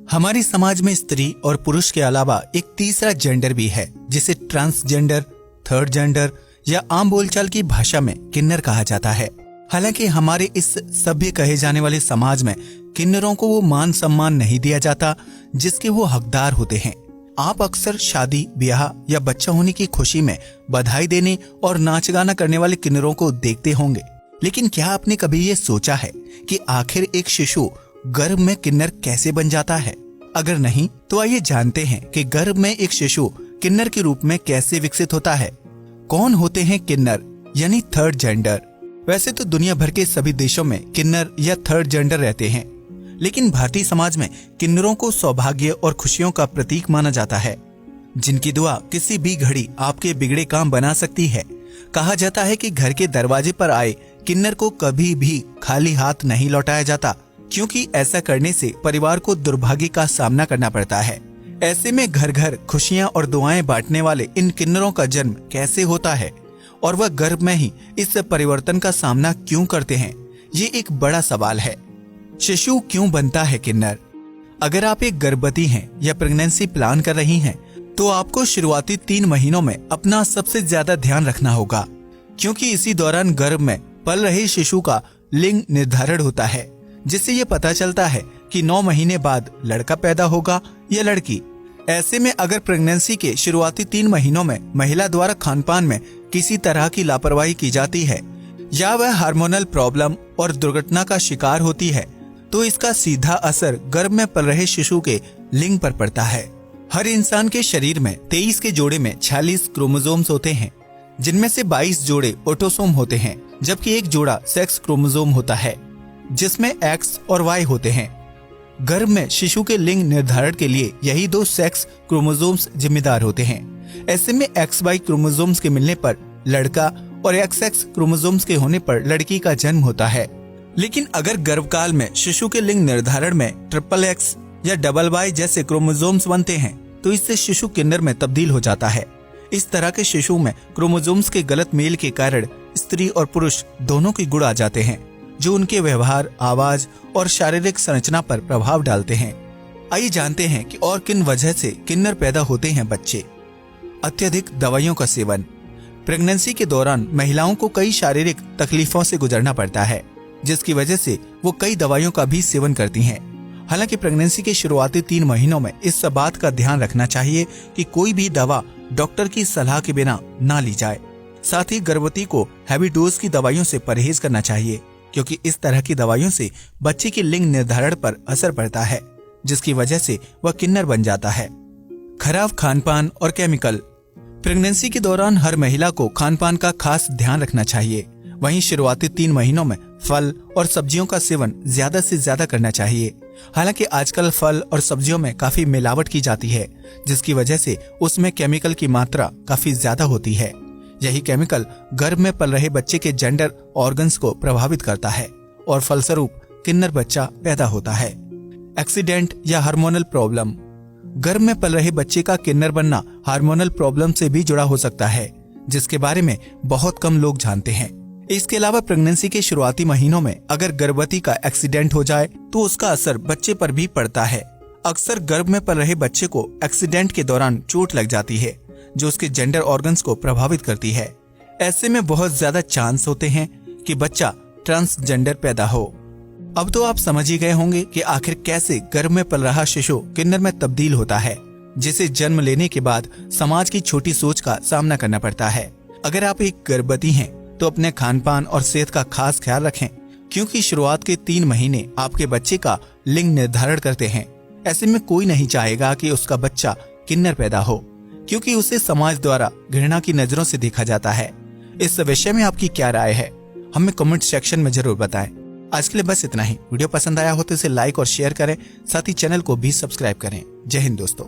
हमारे समाज में स्त्री और पुरुष के अलावा एक तीसरा जेंडर भी है, जिसे ट्रांसजेंडर, थर्ड जेंडर या आम बोलचाल की भाषा में किन्नर कहा जाता है। हालांकि हमारे इस सभ्य कहे जाने वाले समाज में किन्नरों को वो मान सम्मान नहीं दिया जाता जिसके वो हकदार होते हैं। आप अक्सर शादी, ब्याह या बच्चा होने की खुशी में बधाई देने और नाच गाना करने वाले किन्नरों को देखते होंगे, लेकिन क्या आपने कभी ये सोचा है कि आखिर एक शिशु गर्भ में किन्नर कैसे बन जाता है? अगर नहीं तो आइए जानते हैं कि गर्भ में एक शिशु किन्नर के रूप में कैसे विकसित होता है। कौन होते हैं किन्नर यानी थर्ड जेंडर? वैसे तो दुनिया भर के सभी देशों में किन्नर या थर्ड जेंडर रहते हैं, लेकिन भारतीय समाज में किन्नरों को सौभाग्य और खुशियों का प्रतीक माना जाता है, जिनकी दुआ किसी भी घड़ी आपके बिगड़े काम बना सकती है। कहा जाता है कि घर के दरवाजे पर आए किन्नर को कभी भी खाली हाथ नहीं लौटाया जाता, क्योंकि ऐसा करने से परिवार को दुर्भाग्य का सामना करना पड़ता है। ऐसे में घर घर खुशियां और दुआएं बांटने वाले इन किन्नरों का जन्म कैसे होता है और वह गर्भ में ही इस परिवर्तन का सामना क्यों करते हैं, ये एक बड़ा सवाल है। शिशु क्यों बनता है किन्नर? अगर आप एक गर्भवती हैं या प्रेगनेंसी प्लान कर रही हैं, तो आपको शुरुआती 3 महीनों में अपना सबसे ज्यादा ध्यान रखना होगा, क्योंकि इसी दौरान गर्भ में पल रहे शिशु का लिंग निर्धारण होता है, जिससे ये पता चलता है कि 9 महीने बाद लड़का पैदा होगा या लड़की। ऐसे में अगर प्रेगनेंसी के शुरुआती 3 महीनों में महिला द्वारा खानपान में किसी तरह की लापरवाही की जाती है या वह हार्मोनल प्रॉब्लम और दुर्घटना का शिकार होती है, तो इसका सीधा असर गर्भ में पल रहे शिशु के लिंग पर पड़ता है। हर इंसान के शरीर में 23 के जोड़े में 46 क्रोमोसोम्स होते हैं, जिनमें से 22 जोड़े ऑटोसोम होते हैं, जबकि एक जोड़ा सेक्स क्रोमोसोम होता है, जिसमें X और Y होते हैं। गर्भ में शिशु के लिंग निर्धारण के लिए यही 2 सेक्स क्रोमोसोम्स जिम्मेदार होते हैं। ऐसे में XY क्रोमोसोम्स के मिलने पर लड़का और XX क्रोमोसोम्स के होने पर लड़की का जन्म होता है। लेकिन अगर गर्भकाल में शिशु के लिंग निर्धारण में XXX या XY जैसे क्रोमोसोम्स बनते हैं, तो इससे शिशु किन्नर में तब्दील हो जाता है। इस तरह के शिशु में क्रोमोसोम्स के गलत मेल के कारण स्त्री और पुरुष दोनों के गुण आ जाते हैं, जो उनके व्यवहार, आवाज और शारीरिक संरचना पर प्रभाव डालते हैं। आइए जानते हैं कि और किन वजह से किन्नर पैदा होते हैं बच्चे। अत्यधिक दवाइयों का सेवन। प्रेगनेंसी के दौरान महिलाओं को कई शारीरिक तकलीफों से गुजरना पड़ता है, जिसकी वजह से वो कई दवाइयों का भी सेवन करती हैं। हालांकि प्रेगनेंसी के शुरुआती 3 महीनों में इस बात का ध्यान रखना चाहिए कि कोई भी दवा डॉक्टर की सलाह के बिना ना ली जाए। साथ ही गर्भवती को हैवी डोज की दवाइयों से परहेज करना चाहिए, क्योंकि इस तरह की दवाइयों से बच्चे के लिंग निर्धारण पर असर पड़ता है, जिसकी वजह से वह किन्नर बन जाता है। खराब खानपान और केमिकल। प्रेगनेंसी के दौरान हर महिला को खानपान का खास ध्यान रखना चाहिए। वहीं शुरुआती 3 महीनों में फल और सब्जियों का सेवन ज्यादा से ज्यादा करना चाहिए। हालांकि आजकल फल और सब्जियों में काफी मिलावट की जाती है, जिसकी वजह से उसमें केमिकल की मात्रा काफी ज्यादा होती है। यही केमिकल गर्भ में पल रहे बच्चे के जेंडर ऑर्गन्स को प्रभावित करता है और फलस्वरूप किन्नर बच्चा पैदा होता है। एक्सीडेंट या हार्मोनल प्रॉब्लम। गर्भ में पल रहे बच्चे का किन्नर बनना हार्मोनल प्रॉब्लम से भी जुड़ा हो सकता है, जिसके बारे में बहुत कम लोग जानते हैं। इसके अलावा प्रेगनेंसी के शुरुआती महीनों में अगर गर्भवती का एक्सीडेंट हो जाए, तो उसका असर बच्चे पर भी पड़ता है। अक्सर गर्भ में पल रहे बच्चे को एक्सीडेंट के दौरान चोट लग जाती है, जो उसके जेंडर ऑर्गन्स को प्रभावित करती है। ऐसे में बहुत ज्यादा चांस होते हैं कि बच्चा ट्रांसजेंडर पैदा हो। अब तो आप समझ ही गए होंगे कि आखिर कैसे गर्भ में पल रहा शिशु किन्नर में तब्दील होता है, जिसे जन्म लेने के बाद समाज की छोटी सोच का सामना करना पड़ता है। अगर आप एक गर्भवती हैं, तो अपने खानपान और सेहत का खास ख्याल रखें, क्योंकि शुरुआत के 3 महीने आपके बच्चे का लिंग निर्धारण करते हैं। ऐसे में कोई नहीं चाहेगा कि उसका बच्चा किन्नर पैदा हो, क्योंकि उसे समाज द्वारा घृणा की नजरों से देखा जाता है। इस विषय में आपकी क्या राय है, हमें कमेंट सेक्शन में जरूर बताएं। आज के लिए बस इतना ही। वीडियो पसंद आया हो तो इसे लाइक और शेयर करें, साथ ही चैनल को भी सब्सक्राइब करें। जय हिंद दोस्तों।